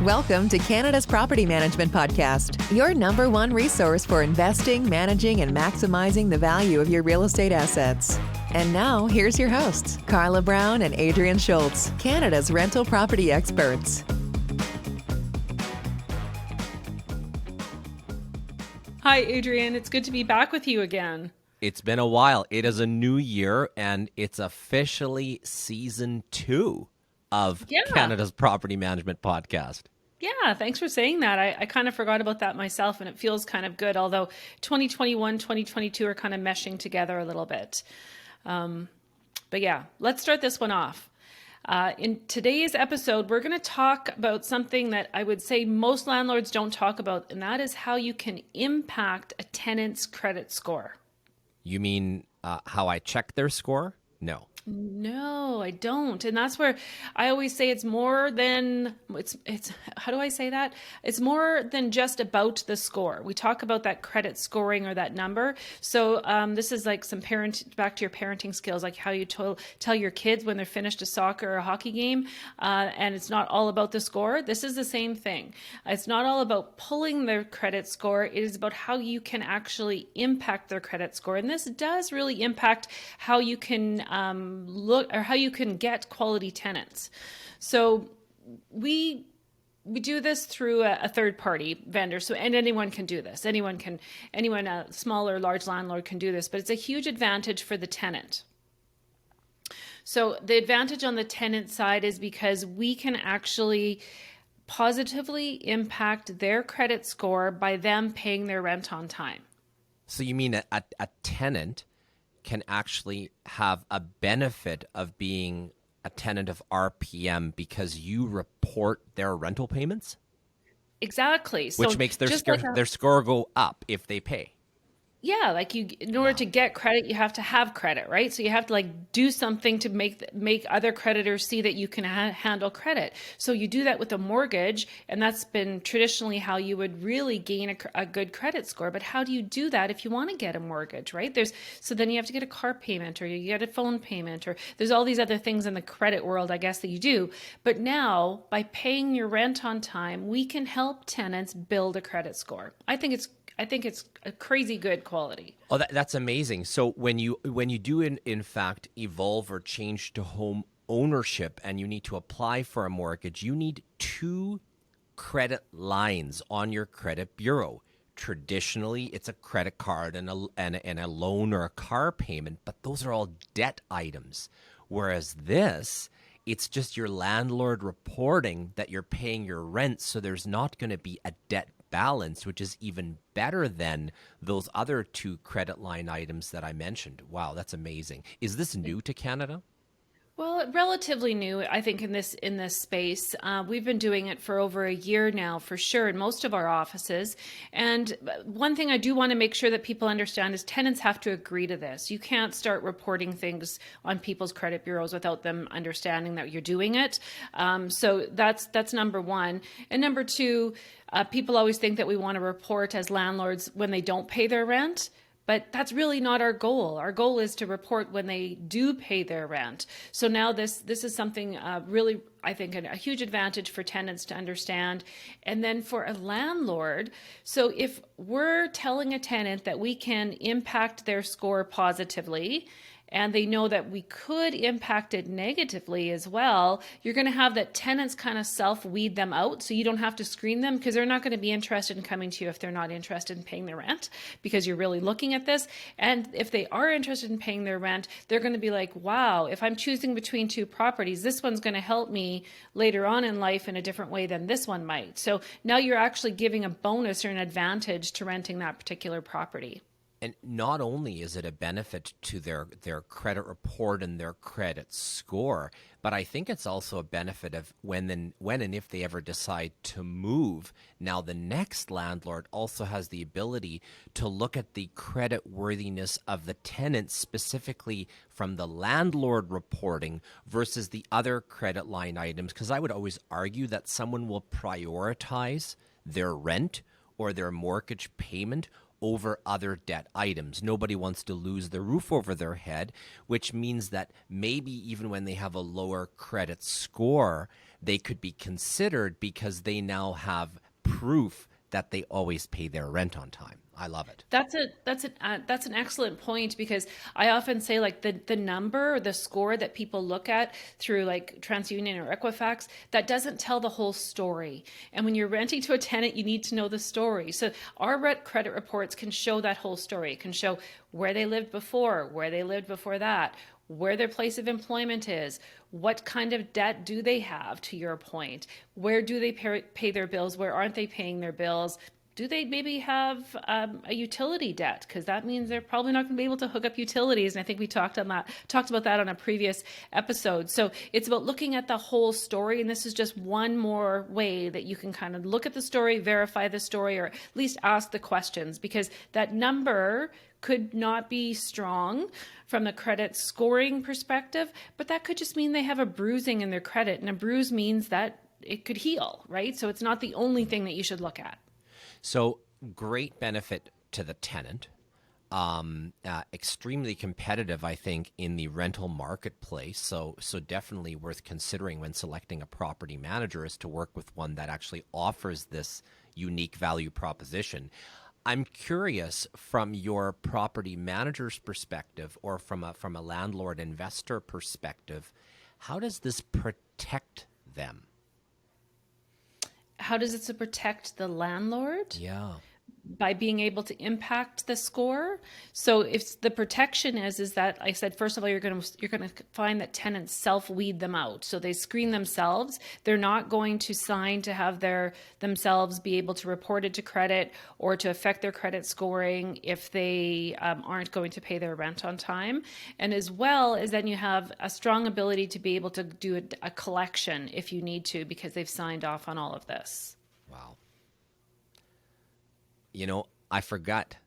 Welcome to Canada's Property Management Podcast, your number one resource for investing, managing, and maximizing the value of your real estate assets. And now, here's your hosts, Carla Brown and Adrian Schultz, Canada's rental property experts. Hi, Adrian. It's good to be back with you again. It's been a while. It is a new year, and it's officially season 2 of Canada's Property Management Podcast. Yeah, thanks for saying that. I kind of forgot about that myself, and it feels kind of good, although 2021, 2022 are kind of meshing together a little bit. But yeah, let's start this one off. In today's episode, we're going to talk about something that I would say most landlords don't talk about, and that is how you can impact a tenant's credit score. You mean how I check their score? No, I don't. And that's where I always say it's more than, it's how do I say that? It's more than just about the score. We talk about that credit scoring or that number. So this is like some back to your parenting skills, like how you tell your kids when they're finished a soccer or a hockey game, and it's not all about the score. This is the same thing. It's not all about pulling their credit score. It is about how you can actually impact their credit score. And this does really impact how you can look or how you can get quality tenants. So we do this through a third party vendor. So, and anyone can do this. Anyone, a small or large landlord can do this, but it's a huge advantage for the tenant. So the advantage on the tenant side is because we can actually positively impact their credit score by them paying their rent on time. So you mean a tenant can actually have a benefit of being a tenant of RPM because you report their rental payments? Exactly. Which makes their score go up if they pay. Yeah, like in order to get credit, you have to have credit, right? So you have to like do something to make other creditors see that you can handle credit. So you do that with a mortgage, and that's been traditionally how you would really gain a good credit score. But how do you do that if you want to get a mortgage, right? So then you have to get a car payment, or you get a phone payment, or there's all these other things in the credit world, I guess, that you do. But now, by paying your rent on time, we can help tenants build a credit score. I think it's a crazy good quality. Oh, that's amazing. So when you do in fact evolve or change to home ownership and you need to apply for a mortgage, you need 2 credit lines on your credit bureau. Traditionally, it's a credit card and a loan or a car payment, but those are all debt items. Whereas this, it's just your landlord reporting that you're paying your rent, so there's not going to be a debt balance, which is even better than those other 2 credit line items that I mentioned. Wow, that's amazing. Is this new to Canada? Well, relatively new, I think, in this space. We've been doing it for over a year now, for sure, in most of our offices. And one thing I do want to make sure that people understand is tenants have to agree to this. You can't start reporting things on people's credit bureaus without them understanding that you're doing it. So that's number one. And number two, people always think that we want to report as landlords when they don't pay their rent. But that's really not our goal. Our goal is to report when they do pay their rent. So now this is something really, I think, a huge advantage for tenants to understand. And then for a landlord, so if we're telling a tenant that we can impact their score positively, and they know that we could impact it negatively as well, you're going to have that tenants kind of self-weed them out, so you don't have to screen them because they're not going to be interested in coming to you if they're not interested in paying their rent because you're really looking at this. And if they are interested in paying their rent, they're going to be like, wow, if I'm choosing between 2 properties, this one's going to help me later on in life in a different way than this one might. So now you're actually giving a bonus or an advantage to renting that particular property. And not only is it a benefit to their credit report and their credit score, but I think it's also a benefit of when and if they ever decide to move. Now, the next landlord also has the ability to look at the credit worthiness of the tenant, specifically from the landlord reporting versus the other credit line items, because I would always argue that someone will prioritize their rent or their mortgage payment over other debt items. Nobody wants to lose the roof over their head, which means that maybe even when they have a lower credit score, they could be considered because they now have proof that they always pay their rent on time. I love it. That's an excellent point, because I often say, like, the number, the score that people look at through like TransUnion or Equifax, that doesn't tell the whole story. And when you're renting to a tenant, you need to know the story. So our rent credit reports can show that whole story. It can show where they lived before, where they lived before that, where their place of employment is, what kind of debt do they have, to your point, where do they pay their bills, where aren't they paying their bills. Do they maybe have a utility debt? Because that means they're probably not going to be able to hook up utilities. And I think we talked about that on a previous episode. So it's about looking at the whole story. And this is just one more way that you can kind of look at the story, verify the story, or at least ask the questions, because that number could not be strong from the credit scoring perspective, but that could just mean they have a bruising in their credit. And a bruise means that it could heal, right? So it's not the only thing that you should look at. So great benefit to the tenant, extremely competitive, I think, in the rental marketplace. So definitely worth considering when selecting a property manager, is to work with one that actually offers this unique value proposition. I'm curious, from your property manager's perspective, or from a landlord investor perspective, how does this protect them? How does it protect the landlord? Yeah. By being able to impact the score. So if the protection is that, I said, first of all, you're going to find that tenants self-weed them out. So they screen themselves. They're not going to sign to have themselves be able to report it to credit or to affect their credit scoring if they aren't going to pay their rent on time. And as well as then you have a strong ability to be able to do a collection if you need to, because they've signed off on all of this. Wow. You know, I forget.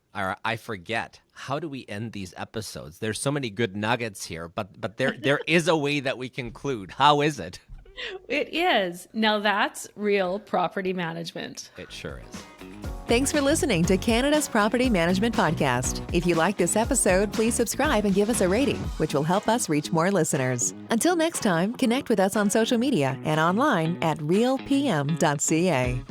How do we end these episodes? There's so many good nuggets here, but there is a way that we conclude. How is it? It is. Now that's real property management. It sure is. Thanks for listening to Canada's Property Management Podcast. If you like this episode, please subscribe and give us a rating, which will help us reach more listeners. Until next time, connect with us on social media and online at realpm.ca.